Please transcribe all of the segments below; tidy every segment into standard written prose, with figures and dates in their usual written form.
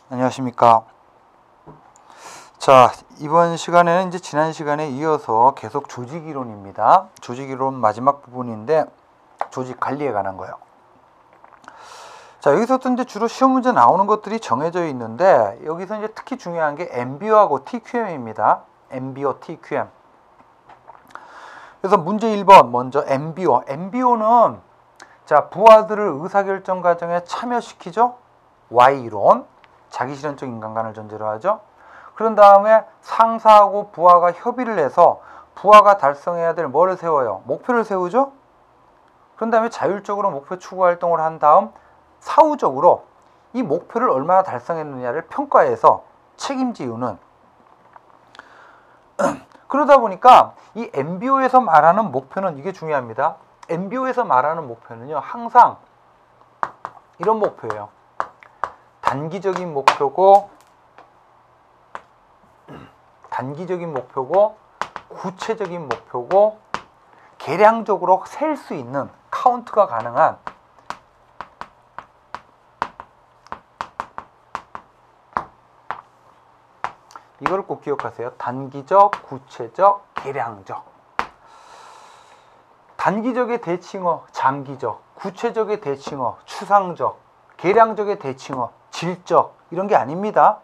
안녕하십니까. 자, 이번 시간에는 이제 지난 시간에 이어서 계속 조직이론입니다. 조직이론 마지막 부분인데 조직 관리에 관한 거예요. 자, 여기서도 이제 주로 시험 문제 나오는 것들이 정해져 있는데 여기서 이제 특히 중요한 게 MBO하고 TQM입니다. MBO, TQM. 그래서 문제 1번 먼저 MBO. MBO는 자, 부하들을 의사결정 과정에 참여시키죠. Y이론. 자기실현적 인간관을 전제로 하죠. 그런 다음에 상사하고 부하가 협의를 해서 부하가 달성해야 될 뭐를 세워요? 목표를 세우죠. 그런 다음에 자율적으로 목표 추구 활동을 한 다음 사후적으로 이 목표를 얼마나 달성했느냐를 평가해서 책임지우는 그러다 보니까 이 MBO에서 말하는 목표는 이게 중요합니다. MBO에서 말하는 목표는요, 항상 이런 목표예요. 단기적인 목표고 구체적인 목표고 계량적으로 셀 수 있는 카운트가 가능한 이걸 꼭 기억하세요. 단기적, 구체적, 계량적. 단기적의 대칭어 장기적, 구체적의 대칭어 추상적, 계량적의 대칭어 질적, 이런 게 아닙니다.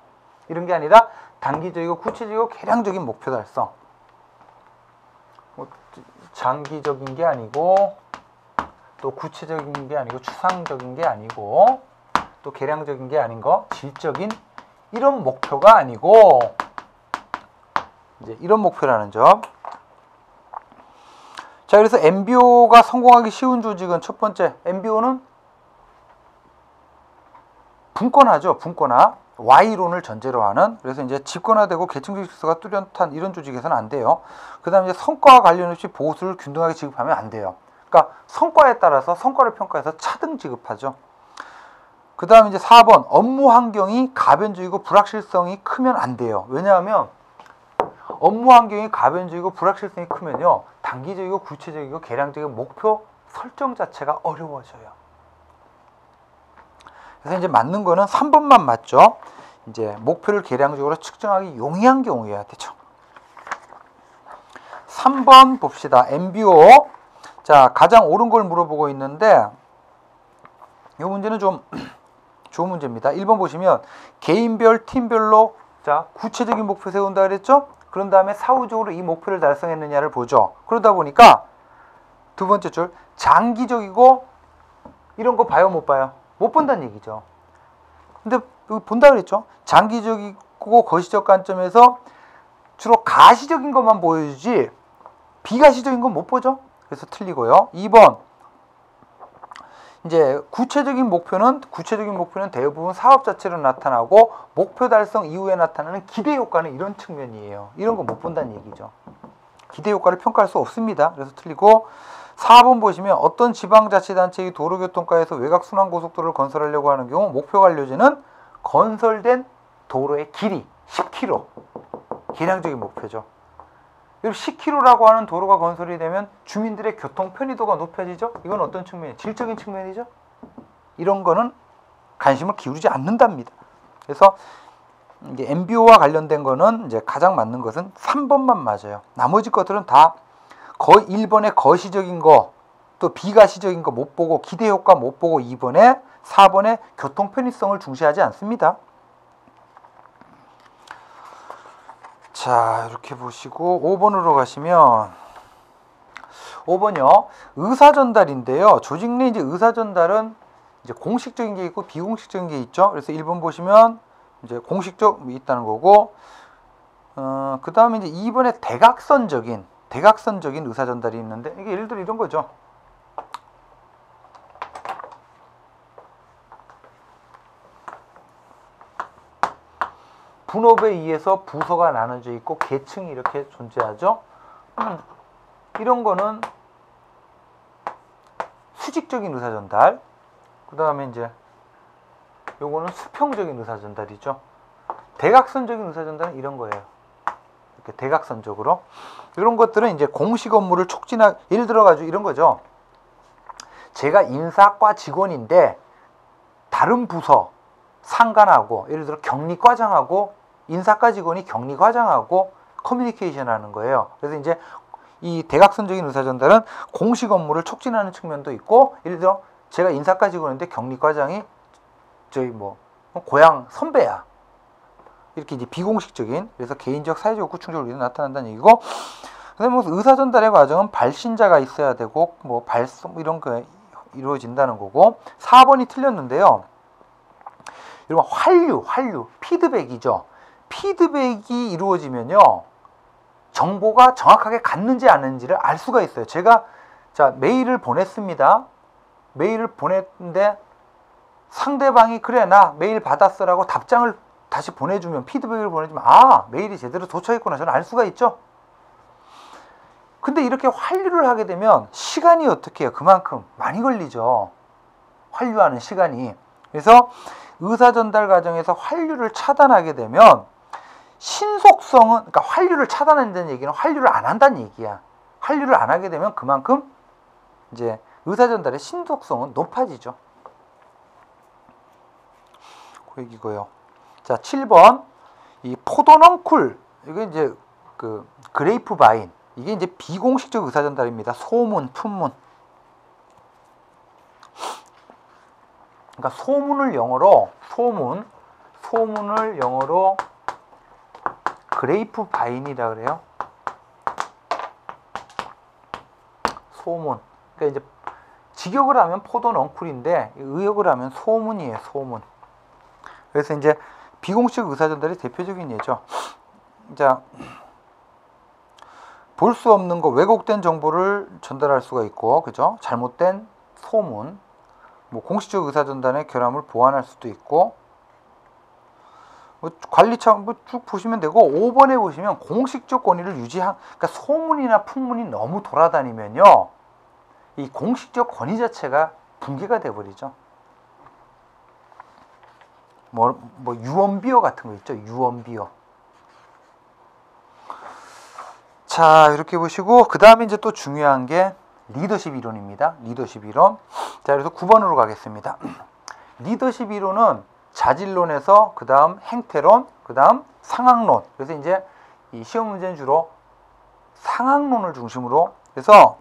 이런 게 아니라 단기적이고 구체적이고 계량적인 목표 달성. 장기적인 게 아니고 또 구체적인 게 아니고 추상적인 게 아니고 또 계량적인 게 아닌 거 질적인 이런 목표가 아니고 이제 이런 목표라는 점. 자, 그래서 MBO가 성공하기 쉬운 조직은 첫 번째, MBO는 분권화죠. 분권화. Y론을 전제로 하는. 그래서 이제 집권화되고 계층적 질서가 뚜렷한 이런 조직에서는 안 돼요. 그 다음에 이제 성과와 관련 없이 보수를 균등하게 지급하면 안 돼요. 그러니까 성과에 따라서 성과를 평가해서 차등 지급하죠. 그 다음에 이제 4번, 업무 환경이 가변적이고 불확실성이 크면 안 돼요. 왜냐하면 업무 환경이 가변적이고 불확실성이 크면요, 단기적이고 구체적이고 계량적인 목표 설정 자체가 어려워져요. 그래서 이제 맞는 거는 3번만 맞죠. 이제 목표를 계량적으로 측정하기 용이한 경우여야 되죠. 3번 봅시다. MBO. 자, 가장 옳은 걸 물어보고 있는데 이 문제는 좀 좋은 문제입니다. 1번 보시면 개인별, 팀별로 자, 구체적인 목표 세운다 그랬죠? 그런 다음에 사후적으로 이 목표를 달성했느냐를 보죠. 그러다 보니까 두 번째 줄 장기적이고 이런 거 봐요, 못 봐요? 못 본다는 얘기죠. 근데 본다 그랬죠. 장기적이고 거시적 관점에서 주로 가시적인 것만 보여주지 비가시적인 건 못 보죠. 그래서 틀리고요. 2번 이제 구체적인 목표는 대부분 사업 자체로 나타나고 목표 달성 이후에 나타나는 기대 효과는 이런 측면이에요. 이런 거 못 본다는 얘기죠. 기대 효과를 평가할 수 없습니다. 그래서 틀리고 4번 보시면 어떤 지방자치단체의 도로교통과에서 외곽순환고속도로를 건설하려고 하는 경우 목표 완료지는 건설된 도로의 길이 10km. 계량적인 목표죠. 10km라고 하는 도로가 건설이 되면 주민들의 교통 편의도가 높아지죠. 이건 어떤 측면이에요? 질적인 측면이죠. 이런 거는 관심을 기울이지 않는답니다. 그래서 이제 MBO와 관련된 거는 이제 가장 맞는 것은 3번만 맞아요. 나머지 것들은 다 1번에 거시적인 거, 또 비가시적인 거 못 보고 기대 효과 못 보고 2번에 4번에 교통 편의성을 중시하지 않습니다. 자, 이렇게 보시고 5번으로 가시면 5번이요. 의사 전달인데요. 조직 내 이제 의사 전달은 이제 공식적인 게 있고 비공식적인 게 있죠. 그래서 1번 보시면 이제 공식적 있다는 거고 그다음에 이제 2번에 대각선적인 의사 전달이 있는데 이게 예를 들어 이런 거죠. 분업에 의해서 부서가 나눠져 있고 계층이 이렇게 존재하죠. 이런 거는 수직적인 의사 전달. 그다음에 이제 요거는 수평적인 의사 전달이죠. 대각선적인 의사 전달은 이런 거예요. 이렇게 대각선적으로. 이런 것들은 이제 공식 업무를 촉진하, 예를 들어가지고 이런 거죠. 제가 인사과 직원인데 다른 부서 상관하고, 예를 들어 격리과장하고, 인사과 직원이 격리과장하고 커뮤니케이션 하는 거예요. 그래서 이제 이 대각선적인 의사전달은 공식 업무를 촉진하는 측면도 있고, 예를 들어 제가 인사과 직원인데 격리과장이 저희 뭐 고향 선배야. 이렇게 이제 비공식적인, 그래서 개인적, 사회적, 구충적으로 나타난다는 얘기고, 그다음에 뭐 의사전달의 과정은 발신자가 있어야 되고, 뭐 발송 이런 거 이루어진다는 거고. 4번이 틀렸는데요. 여러분 환류, 피드백이죠. 피드백이 이루어지면요, 정보가 정확하게 갔는지 안 갔는지를 알 수가 있어요. 제가 메일을 보냈습니다. 메일을 보냈는데 상대방이 그래 나 메일 받았어라고 답장을 다시 보내주면, 피드백을 보내주면 메일이 제대로 도착했구나 저는 알 수가 있죠. 근데 이렇게 환류를 하게 되면 시간이 어떻게 해요? 그만큼 많이 걸리죠. 환류하는 시간이. 그래서 의사전달 과정에서 환류를 차단하게 되면 신속성은, 그러니까 환류를 차단한다는 얘기는 환류를 안 한다는 얘기야. 환류를 안 하게 되면 그만큼 이제 의사전달의 신속성은 높아지죠. 그 얘기고요. 자, 7번. 이 포도넝쿨. 이게 이제 그 그레이프 바인. 이게 이제 비공식적 의사전달입니다. 소문, 품문. 그러니까 소문을 영어로 소문을 영어로 그레이프 바인이라 그래요. 소문. 그러니까 이제 직역을 하면 포도넝쿨인데 의역을 하면 소문이에요. 소문. 그래서 이제 비공식 의사전달이 대표적인 예죠. 자, 볼 수 없는 거, 왜곡된 정보를 전달할 수가 있고, 그죠? 잘못된 소문, 뭐 공식적 의사전달의 결함을 보완할 수도 있고, 뭐 관리청 뭐 쭉 보시면 되고, 5번에 보시면 공식적 권위를 유지한, 그러니까 소문이나 풍문이 너무 돌아다니면요, 이 공식적 권위 자체가 붕괴가 돼버리죠. 뭐 유언비어 같은 거 있죠. 유언비어. 자, 이렇게 보시고, 그 다음에 이제 또 중요한 게 리더십 이론입니다. 리더십 이론. 자, 그래서 9번으로 가겠습니다. 리더십 이론은 자질론에서 그 다음 행태론, 그 다음 상황론. 그래서 이제 이 시험 문제는 주로 상황론을 중심으로. 그래서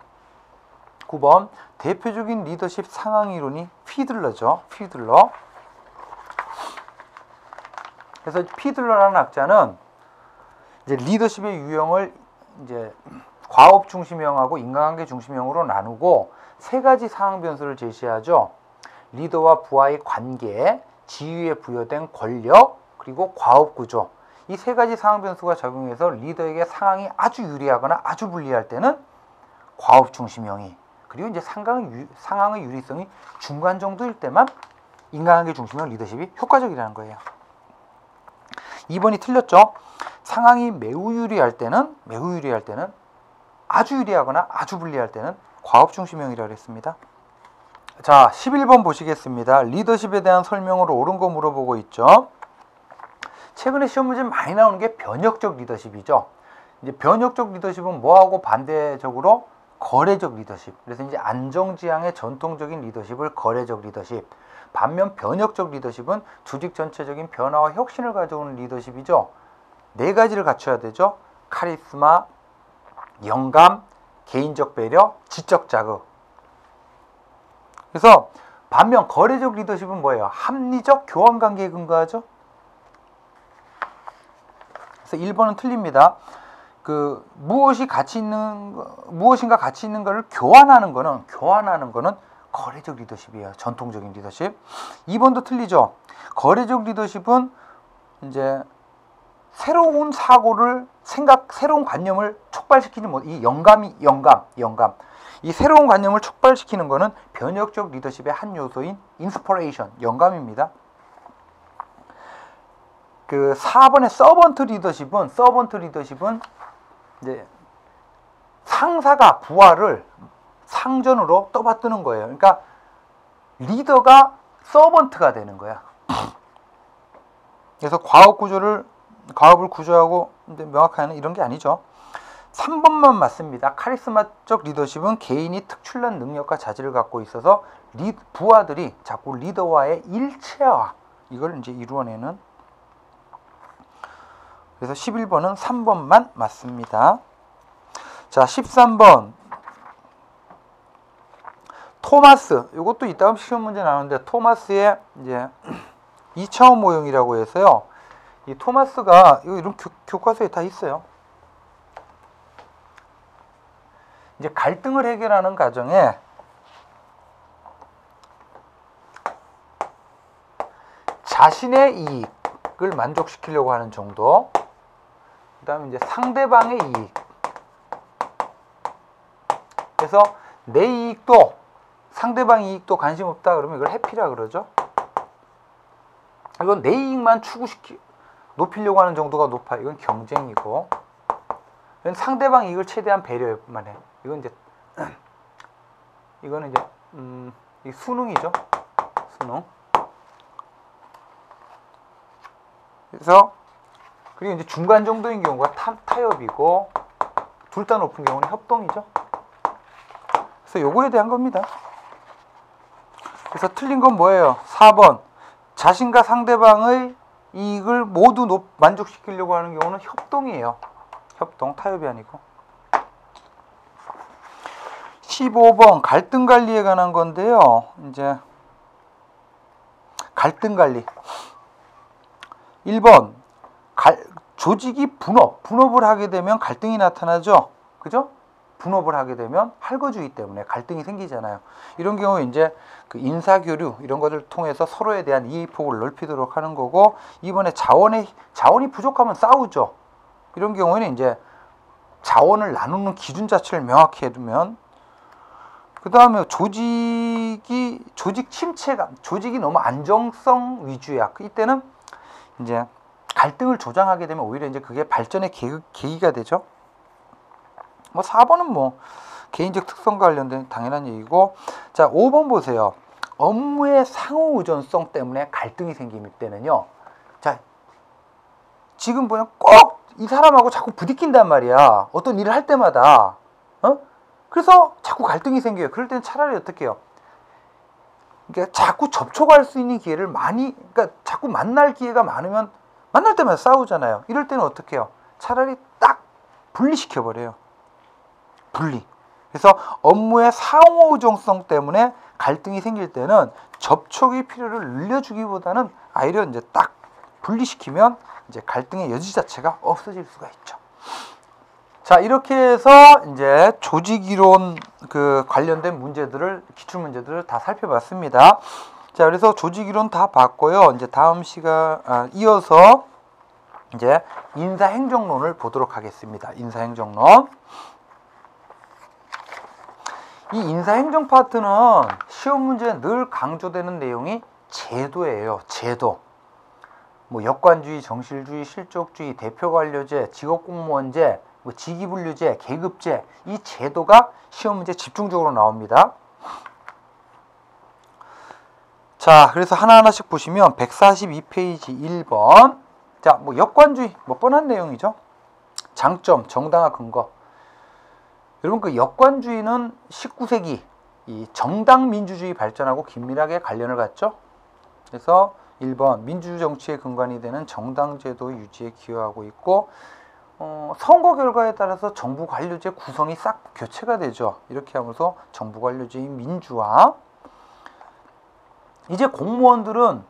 9번 대표적인 리더십 상황 이론이 피들러죠. 피들러. 그래서 피들러라는 학자는 이제 리더십의 유형을 이제 과업 중심형하고 인간관계 중심형으로 나누고 세 가지 상황 변수를 제시하죠. 리더와 부하의 관계, 지휘에 부여된 권력, 그리고 과업 구조. 이 세 가지 상황 변수가 작용해서 리더에게 상황이 아주 유리하거나 아주 불리할 때는 과업 중심형이, 그리고 이제 상황의 유리성이 중간 정도일 때만 인간관계 중심형 리더십이 효과적이라는 거예요. 2번이 틀렸죠. 상황이 매우 유리할 때는, 아주 유리하거나 아주 불리할 때는 과업 중심형이라고 했습니다. 자, 11번 보시겠습니다. 리더십에 대한 설명으로 옳은 거 물어보고 있죠. 최근에 시험 문제 많이 나오는 게 변혁적 리더십이죠. 이제 변혁적 리더십은 뭐하고 반대적으로 거래적 리더십. 그래서 이제 안정지향의 전통적인 리더십을 거래적 리더십. 반면 변혁적 리더십은 조직 전체적인 변화와 혁신을 가져오는 리더십이죠. 네 가지를 갖춰야 되죠. 카리스마, 영감, 개인적 배려, 지적 자극. 그래서 반면 거래적 리더십은 뭐예요? 합리적 교환 관계에 근거하죠. 그래서 1번은 틀립니다. 그 무엇인가 가치 있는 것을 교환하는 거는 거래적 리더십이에요. 전통적인 리더십. 2번도 틀리죠. 거래적 리더십은 이제 새로운 사고를 새로운 관념을 촉발시키는 이 영감. 이 새로운 관념을 촉발시키는 거는 변혁적 리더십의 한 요소인 인스퍼레이션, 영감입니다. 그 4번의 서번트 리더십은 이제 상사가 부하를 상전으로 떠받드는 거예요. 그러니까 리더가 서번트가 되는 거야. 그래서 과업을 구조하고 명확하는 이런 게 아니죠. 3번만 맞습니다. 카리스마적 리더십은 개인이 특출난 능력과 자질을 갖고 있어서 부하들이 자꾸 리더와의 이걸 이제 이루어내는. 그래서 11번은 3번만 맞습니다. 자, 13번. 토마스. 이것도 이따가 시험 문제 나오는데, 토마스의 이제 2차원 모형이라고 해서요. 이 토마스가 이런 교과서에 다 있어요. 이제 갈등을 해결하는 과정에 자신의 이익을 만족시키려고 하는 정도, 그 다음에 이제 상대방의 이익. 그래서 내 이익도 상대방 이익도 관심 없다 그러면 이걸 회피라 그러죠. 이건 내 이익만 높이려고 하는 정도가 높아. 이건 경쟁이고, 이건 상대방 이익을 최대한 배려만 해. 이건 이제 이거는 이제 이 수능이죠. 수능. 그래서 그리고 이제 중간 정도인 경우가 타협이고, 둘 다 높은 경우는 협동이죠. 그래서 요거에 대한 겁니다. 그래서 틀린 건 뭐예요? 4번. 자신과 상대방의 이익을 모두 만족시키려고 하는 경우는 협동이에요. 협동, 타협이 아니고. 15번 갈등 관리에 관한 건데요. 이제 갈등 관리. 1번 조직이 분업을 하게 되면 갈등이 나타나죠. 그죠? 분업을 하게 되면 할거주의 때문에 갈등이 생기잖아요. 이런 경우에 이제 그 인사교류 이런 것을 통해서 서로에 대한 이해폭을 넓히도록 하는 거고, 이번에 자원이 부족하면 싸우죠. 이런 경우에는 이제 자원을 나누는 기준 자체를 명확히 해두면, 그 다음에 조직 침체감, 조직이 너무 안정성 위주야. 이때는 이제 갈등을 조장하게 되면 오히려 이제 그게 발전의 계기가 되죠. 뭐 4번은 뭐 개인적 특성과 관련된 당연한 얘기고. 자, 5번 보세요. 업무의 상호 의존성 때문에 갈등이 생길 때는요. 자, 지금 보면 꼭 이 사람하고 자꾸 부딪힌단 말이야. 어떤 일을 할 때마다. 그래서 자꾸 갈등이 생겨요. 그럴 때는 차라리 어떻게 해요? 그러니까 자꾸 접촉할 수 있는 기회를 그러니까 자꾸 만날 기회가 많으면 만날 때마다 싸우잖아요. 이럴 때는 어떻게 해요? 차라리 딱 분리시켜버려요. 분리. 그래서 업무의 상호 의존성 때문에 갈등이 생길 때는 접촉의 필요를 늘려주기보다는 오히려 이제 딱 분리시키면 이제 갈등의 여지 자체가 없어질 수가 있죠. 자, 이렇게 해서 이제 조직 이론 관련된 문제들을, 기출 문제들을 다 살펴봤습니다. 자, 그래서 조직 이론 다 봤고요. 이제 다음 이어서 이제 인사행정론을 보도록 하겠습니다. 인사행정론. 이 인사행정 파트는 시험 문제에 늘 강조되는 내용이 제도예요. 제도. 뭐 역관주의, 정실주의, 실족주의, 대표관료제, 직업공무원제, 뭐 직위분류제, 계급제, 이 제도가 시험 문제 집중적으로 나옵니다. 자, 그래서 하나하나씩 보시면 142페이지 1번. 자, 뭐 역관주의, 뭐 뻔한 내용이죠. 장점, 정당화 근거. 여러분, 그 역관주의는 19세기 이 정당 민주주의 발전하고 긴밀하게 관련을 갖죠. 그래서 1번 민주정치의 근간이 되는 정당제도 유지에 기여하고 있고, 선거 결과에 따라서 정부 관료제 구성이 싹 교체가 되죠. 이렇게 하면서 정부 관료제의 민주화. 이제 공무원들은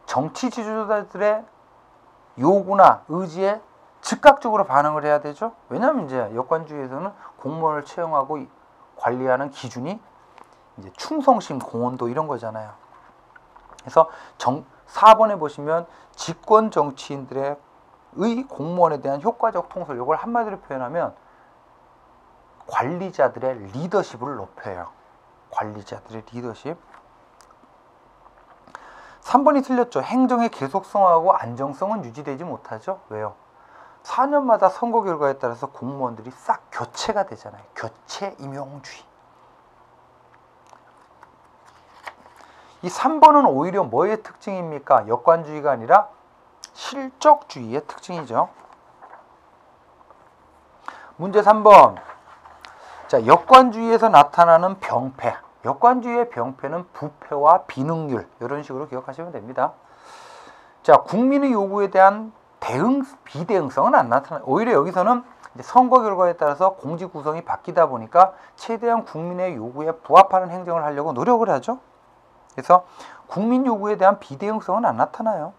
정치 지도자들의 요구나 의지에 즉각적으로 반응을 해야 되죠. 왜냐하면 이제 역관주의에서는 공무원을 채용하고 관리하는 기준이 이제 충성심, 공헌도 이런 거잖아요. 그래서 4번에 보시면 집권 정치인들의 공무원에 대한 효과적 통솔, 이걸 한마디로 표현하면 관리자들의 리더십을 높여요. 관리자들의 리더십. 3번이 틀렸죠. 행정의 계속성하고 안정성은 유지되지 못하죠. 왜요? 4년마다 선거 결과에 따라서 공무원들이 싹 교체가 되잖아요. 교체 임용주의. 이 3번은 오히려 뭐의 특징입니까? 역관주의가 아니라 실적주의의 특징이죠. 문제 3번. 자, 역관주의에서 나타나는 병폐. 역관주의의 병폐는 부패와 비능률, 이런 식으로 기억하시면 됩니다. 자, 국민의 요구에 대한 비대응성은 안 나타나요. 오히려 여기서는 이제 선거 결과에 따라서 공직 구성이 바뀌다 보니까 최대한 국민의 요구에 부합하는 행정을 하려고 노력을 하죠. 그래서 국민 요구에 대한 비대응성은 안 나타나요.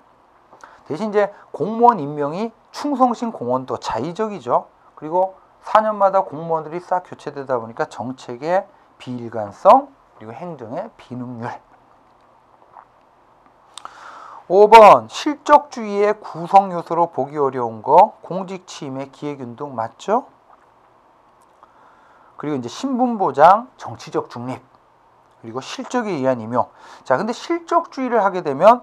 대신 이제 공무원 임명이 충성심 공헌도 자의적이죠. 그리고 4년마다 공무원들이 싹 교체되다 보니까 정책의 비일관성, 그리고 행정의 비능률. 5번 실적주의의 구성 요소로 보기 어려운 거 공직 취임의 기획윤등 맞죠? 그리고 이제 신분보장, 정치적 중립, 그리고 실적에 의한 임용. 자, 근데 실적주의를 하게 되면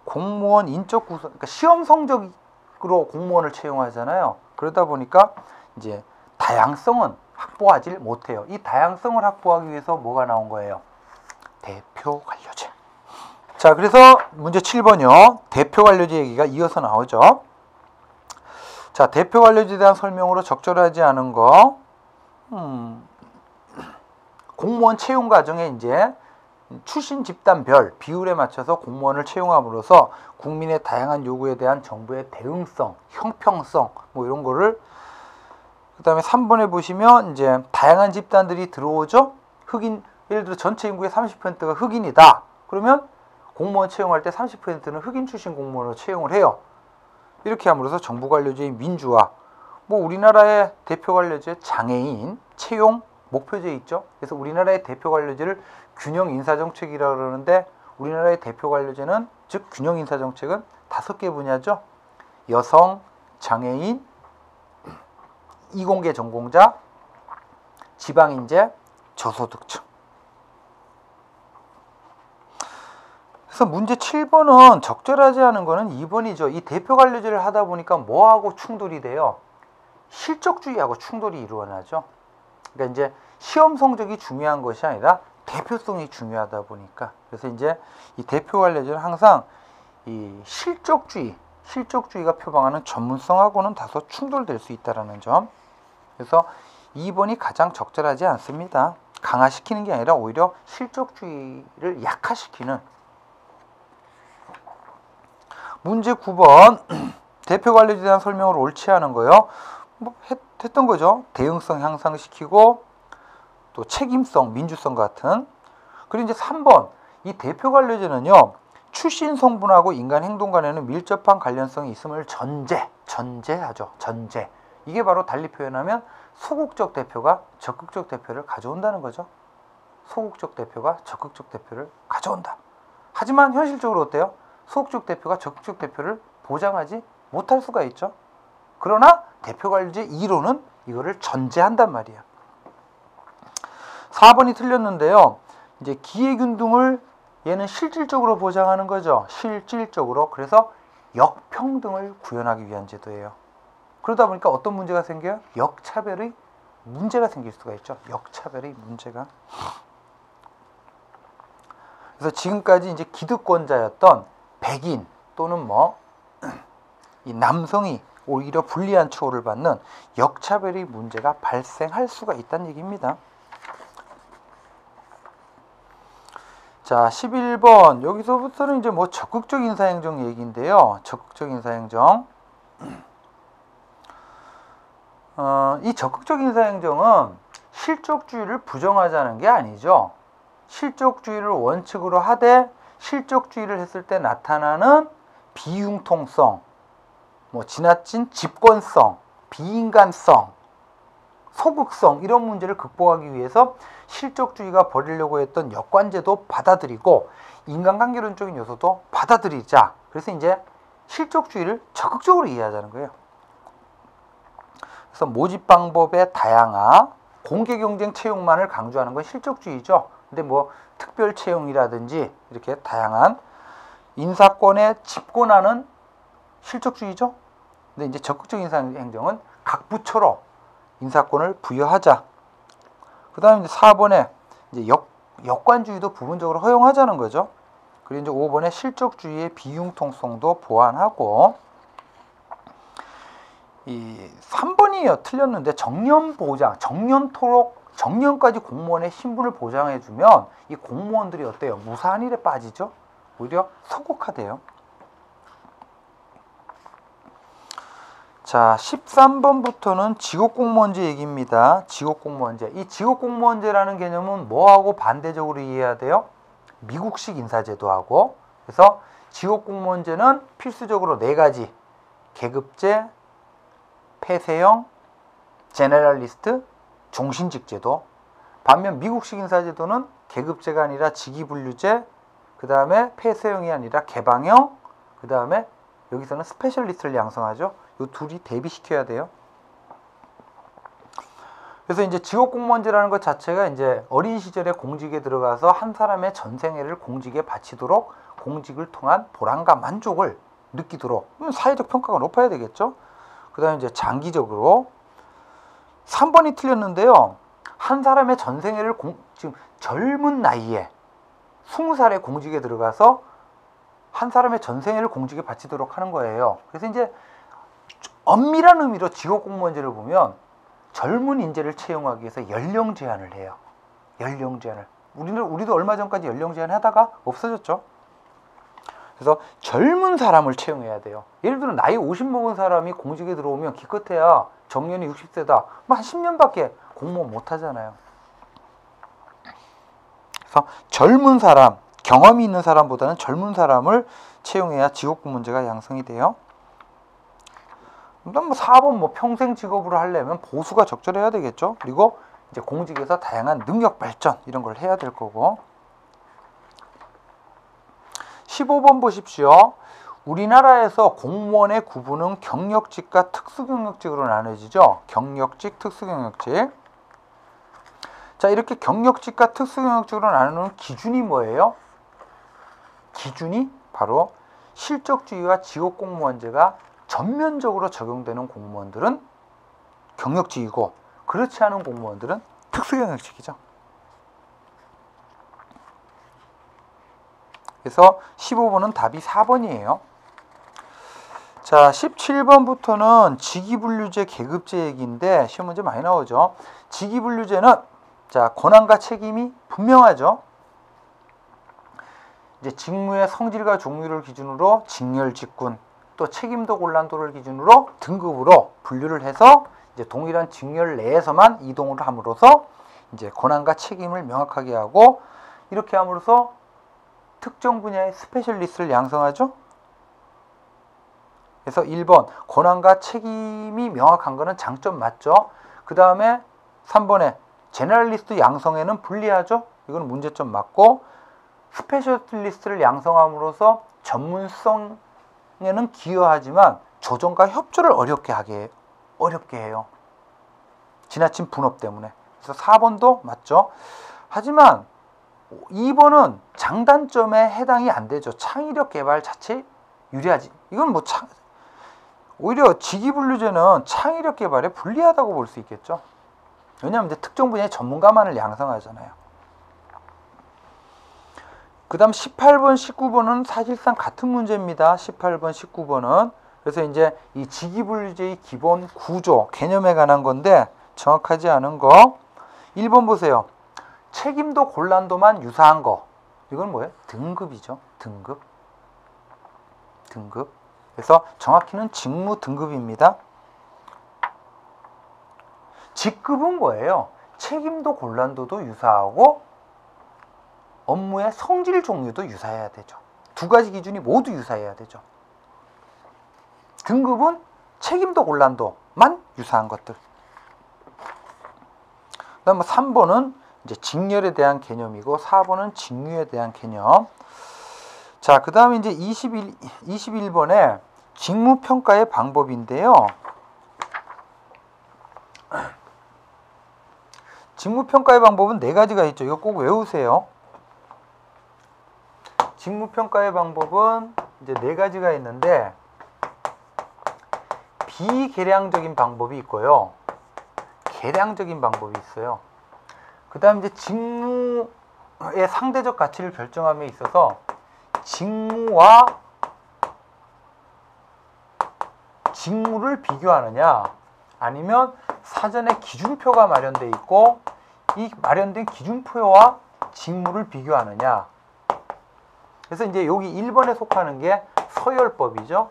공무원 인적 구성, 그러니까 시험 성적으로 공무원을 채용하잖아요. 그러다 보니까 이제 다양성은 확보하지 못해요. 이 다양성을 확보하기 위해서 뭐가 나온 거예요? 대표 관료제. 자, 그래서 문제 7번이요. 대표 관료제 얘기가 이어서 나오죠. 자, 대표 관료제에 대한 설명으로 적절하지 않은 거, 공무원 채용 과정에 이제 출신 집단별 비율에 맞춰서 공무원을 채용함으로써 국민의 다양한 요구에 대한 정부의 대응성, 형평성, 뭐 이런 거를, 그 다음에 3번에 보시면 이제 다양한 집단들이 들어오죠. 흑인, 예를 들어 전체 인구의 30%가 흑인이다. 그러면 공무원 채용할 때 30%는 흑인 출신 공무원으로 채용을 해요. 이렇게 함으로써 정부 관료제의 민주화, 뭐 우리나라의 대표 관료제 장애인 채용 목표제 있죠. 그래서 우리나라의 대표 관료제를 균형 인사정책이라고 그러는데 우리나라의 대표 관료제는, 즉 균형 인사정책은 5개 분야죠. 여성, 장애인, 이공계 전공자, 지방인재, 저소득층. 그래서 문제 7번은 적절하지 않은 거는 2번이죠. 이 대표 관료제를 하다 보니까 뭐하고 충돌이 돼요? 실적주의하고 충돌이 일어나죠. 그러니까 이제 시험 성적이 중요한 것이 아니라 대표성이 중요하다 보니까, 그래서 이제 이 대표 관료제는 항상 이 실적주의가 표방하는 전문성하고는 다소 충돌될 수 있다는 점. 그래서 2번이 가장 적절하지 않습니다. 강화시키는 게 아니라 오히려 실적주의를 약화시키는. 문제 9번 대표 관료제에 대한 설명을 옳지 않은 거요. 뭐 했던 거죠. 대응성 향상시키고 또 책임성, 민주성 같은. 그리고 이제 3번 이 대표 관료제는요. 출신 성분하고 인간 행동 간에는 밀접한 관련성이 있음을 전제하죠. 전제. 이게 바로 달리 표현하면 소극적 대표가 적극적 대표를 가져온다는 거죠. 소극적 대표가 적극적 대표를 가져온다. 하지만 현실적으로 어때요? 소극적 대표가 적극적 대표를 보장하지 못할 수가 있죠. 그러나 대표 관료제 2로는 이거를 전제한단 말이야. 4번이 틀렸는데요. 이제 기회균등을 얘는 실질적으로 보장하는 거죠. 실질적으로. 그래서 역평등을 구현하기 위한 제도예요. 그러다 보니까 어떤 문제가 생겨요? 역차별의 문제가 생길 수가 있죠. 역차별의 문제가. 그래서 지금까지 이제 기득권자였던 백인 또는 이 남성이 오히려 불리한 처우를 받는 역차별의 문제가 발생할 수가 있다는 얘기입니다. 자, 11번. 여기서부터는 이제 적극적 인사행정 얘기인데요. 적극적 인사행정. 이 적극적 인사행정은 실적주의를 부정하자는 게 아니죠. 실적주의를 원칙으로 하되 실적주의를 했을 때 나타나는 비융통성, 지나친 집권성, 비인간성, 소극성 이런 문제를 극복하기 위해서 실적주의가 버리려고 했던 역관제도 받아들이고 인간관계론적인 요소도 받아들이자. 그래서 이제 실적주의를 적극적으로 이해하자는 거예요. 그래서 모집 방법의 다양화, 공개경쟁 채용만을 강조하는 건 실적주의죠. 근데 특별 채용이라든지 이렇게 다양한 인사권에 집권하는 실적주의죠. 근데 이제 적극적 인사행정은 각 부처로 인사권을 부여하자. 그 다음에 이제 4번에 이제 역관주의도 부분적으로 허용하자는 거죠. 그리고 이제 5번에 실적주의의 비융통성도 보완하고, 이 3번이요 틀렸는데 정년보장, 정년토록 정년까지 공무원의 신분을 보장해주면 이 공무원들이 어때요? 무사한 일에 빠지죠? 오히려 서국화돼요. 자, 13번부터는 지역공무원제 얘기입니다. 지역공무원제. 이 지역공무원제라는 개념은 뭐하고 반대적으로 이해해야 돼요? 미국식 인사제도하고. 그래서 지역공무원제는 필수적으로 4가지. 계급제, 폐쇄형, 제너럴리스트, 종신직제도. 반면 미국식 인사제도는 계급제가 아니라 직위분류제, 그 다음에 폐쇄형이 아니라 개방형, 그 다음에 여기서는 스페셜리스트를 양성하죠. 이 둘이 대비시켜야 돼요. 그래서 이제 지역공무원제라는 것 자체가 이제 어린 시절에 공직에 들어가서 한 사람의 전생애를 공직에 바치도록 공직을 통한 보람과 만족을 느끼도록 사회적 평가가 높아야 되겠죠. 그 다음에 이제 장기적으로 3번이 틀렸는데요. 한 사람의 전생애를 지금 젊은 나이에 20살에 공직에 들어가서 한 사람의 전생애를 공직에 바치도록 하는 거예요. 그래서 이제 엄밀한 의미로 지역공무원제를 보면 젊은 인재를 채용하기 위해서 연령 제한을 해요. 연령 제한을. 우리도 얼마 전까지 연령 제한 하다가 없어졌죠. 그래서 젊은 사람을 채용해야 돼요. 예를 들어 나이 50 먹은 사람이 공직에 들어오면 기껏해야 정년이 60세다. 한 10년밖에 공무원 못 하잖아요. 그래서 젊은 사람, 경험이 있는 사람보다는 젊은 사람을 채용해야 지역공무원제가 양성이 돼요. 일단 4번 평생 직업으로 하려면 보수가 적절해야 되겠죠. 그리고 이제 공직에서 다양한 능력 발전 이런 걸 해야 될 거고. 15번 보십시오. 우리나라에서 공무원의 구분은 경력직과 특수경력직으로 나눠지죠. 경력직, 특수경력직. 자, 이렇게 경력직과 특수경력직으로 나누는 기준이 뭐예요? 기준이 바로 실적주의와 지역공무원제가 전면적으로 적용되는 공무원들은 경력직이고 그렇지 않은 공무원들은 특수경력직이죠. 그래서 15번은 답이 4번이에요. 자, 17번부터는 직위분류제, 계급제 얘기인데 시험 문제 많이 나오죠. 직위분류제는 자, 권한과 책임이 분명하죠. 이제 직무의 성질과 종류를 기준으로 직렬, 직군, 또 책임도 곤란도를 기준으로 등급으로 분류를 해서 이제 동일한 직렬 내에서만 이동을 함으로써 이제 권한과 책임을 명확하게 하고 이렇게 함으로써 특정 분야의 스페셜리스트를 양성하죠. 그래서 1번 권한과 책임이 명확한 거는 장점 맞죠. 그 다음에 3번에 제너럴리스트 양성에는 불리하죠. 이건 문제점 맞고 스페셜리스트를 양성함으로써 전문성에는 기여하지만 조정과 협조를 어렵게 해요. 지나친 분업 때문에. 그래서 4번도 맞죠. 하지만 2번은 장단점에 해당이 안 되죠. 창의력 개발 자체 유리하지. 이건 오히려 직위분류제는 창의력 개발에 불리하다고 볼 수 있겠죠. 왜냐하면 이제 특정 분야의 전문가만을 양성하잖아요. 그 다음 18번, 19번은 사실상 같은 문제입니다. 18번, 19번은. 그래서 이제 이 직위분류제의 기본 구조, 개념에 관한 건데 정확하지 않은 거. 1번 보세요. 책임도 곤란도만 유사한 거. 이건 뭐예요? 등급이죠. 등급. 그래서 정확히는 직무 등급입니다. 직급은 뭐예요? 책임도 곤란도도 유사하고 업무의 성질 종류도 유사해야 되죠. 두 가지 기준이 모두 유사해야 되죠. 등급은 책임도 곤란도만 유사한 것들. 그다음 3번은 이제 직렬에 대한 개념이고 4번은 직무에 대한 개념. 자, 그 다음에 이제 21번에 직무평가의 방법인데요. 직무평가의 방법은 4가지가 있죠. 이거 꼭 외우세요. 직무평가의 방법은 이제 4가지가 있는데 비계량적인 방법이 있고요. 계량적인 방법이 있어요. 그 다음 이제 직무의 상대적 가치를 결정함에 있어서 직무와 직무를 비교하느냐 아니면 사전에 기준표가 마련되어 있고 이 마련된 기준표와 직무를 비교하느냐. 그래서 이제 여기 1번에 속하는 게 서열법이죠.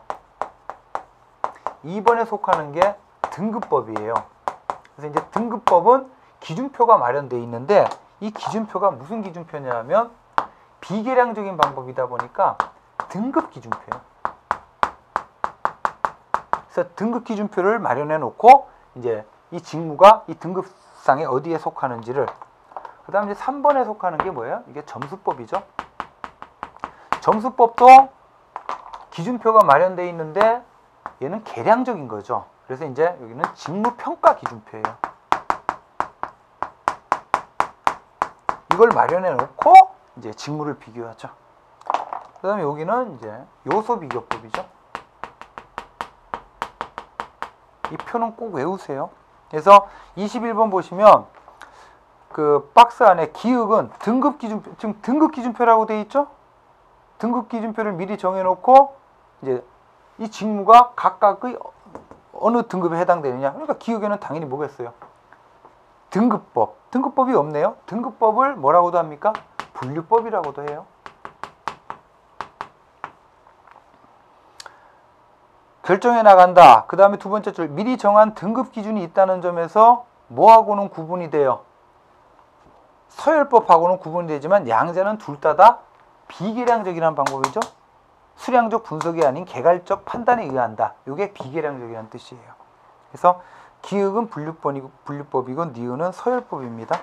2번에 속하는 게 등급법이에요. 그래서 이제 등급법은 기준표가 마련되어 있는데 이 기준표가 무슨 기준표냐면 비계량적인 방법이다 보니까 등급 기준표예요. 그래서 등급 기준표를 마련해 놓고 이제 이 직무가 이 등급상에 어디에 속하는지를, 그 다음에 이제 3번에 속하는 게 뭐예요? 이게 점수법이죠. 점수법도 기준표가 마련되어 있는데 얘는 계량적인 거죠. 그래서 이제 여기는 직무평가 기준표예요. 이걸 마련해 놓고 이제 직무를 비교하죠. 그 다음에 여기는 이제 요소 비교법이죠. 이 표는 꼭 외우세요. 그래서 21번 보시면 그 박스 안에 기억은 등급 기준표, 지금 등급 기준표라고 되어 있죠? 등급 기준표를 미리 정해 놓고 이제 이 직무가 각각의 어느 등급에 해당되느냐. 그러니까 기억에는 당연히 뭐겠어요? 등급법. 등급법이 없네요. 등급법을 뭐라고도 합니까? 분류법이라고도 해요. 결정해 나간다. 그 다음에 두 번째 줄, 미리 정한 등급 기준이 있다는 점에서 뭐하고는 구분이 돼요? 서열법하고는 구분이 되지만 양자는 둘 다 비계량적이라는 방법이죠. 수량적 분석이 아닌 개괄적 판단에 의한다. 이게 비계량적이라는 뜻이에요. 그래서 기억은 분류법이고 니은은 서열법입니다.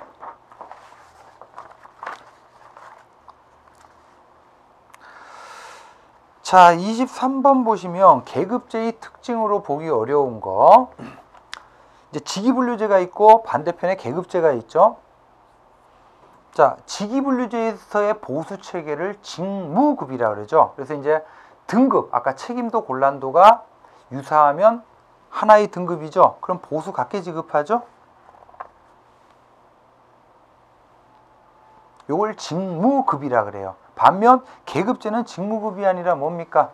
자, 23번 보시면 계급제의 특징으로 보기 어려운 거. 이제 직위분류제가 있고 반대편에 계급제가 있죠. 자, 직위분류제에서의 보수 체계를 직무급이라고 그러죠. 그래서 이제 등급, 아까 책임도 곤란도가 유사하면 하나의 등급이죠. 그럼 보수 각계 지급하죠. 요걸 직무급이라 그래요. 반면 계급제는 직무급이 아니라 뭡니까?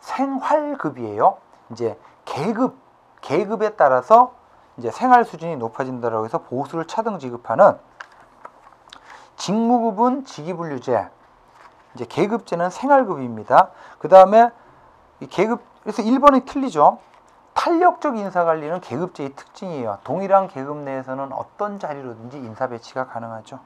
생활급이에요. 이제 계급에 따라서 이제 생활 수준이 높아진다고 해서 보수를 차등 지급하는 직무급은 직위분류제, 이제 계급제는 생활급입니다. 그 다음에 이 계급, 그래서 1번이 틀리죠. 탄력적 인사관리는 계급제의 특징이에요. 동일한 계급 내에서는 어떤 자리로든지 인사 배치가 가능하죠.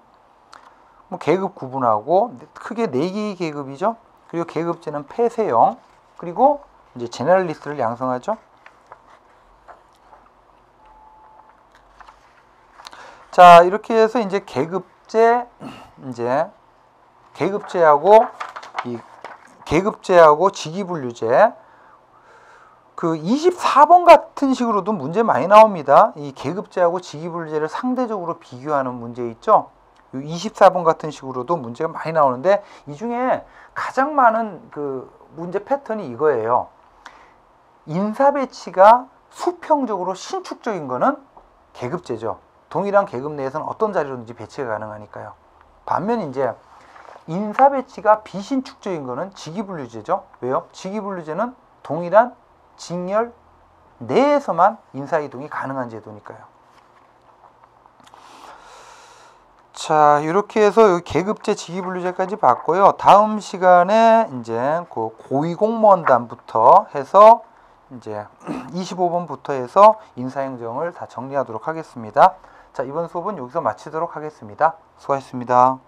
뭐 계급 구분하고 크게 4개의 계급이죠. 그리고 계급제는 폐쇄형, 그리고 이제 제너럴리스트를 양성하죠. 자, 이렇게 해서 이제 계급제하고 직위분류제, 그 24번 같은 식으로도 문제 많이 나옵니다. 이 계급제하고 직위분류제를 상대적으로 비교하는 문제 있죠. 24번 같은 식으로도 문제가 많이 나오는데 이 중에 가장 많은 그 문제 패턴이 이거예요. 인사 배치가 수평적으로 신축적인 거는 계급제죠. 동일한 계급 내에서는 어떤 자리로든지 배치가 가능하니까요. 반면 이제 인사 배치가 비신축적인 거는 직위분류제죠. 왜요? 직위분류제는 동일한 직렬 내에서만 인사 이동이 가능한 제도니까요. 자, 이렇게 해서 여기 계급제, 직위분류제까지 봤고요. 다음 시간에 이제 그 고위공무원단부터 해서 이제 25번부터 해서 인사행정을 다 정리하도록 하겠습니다. 자, 이번 수업은 여기서 마치도록 하겠습니다. 수고하셨습니다.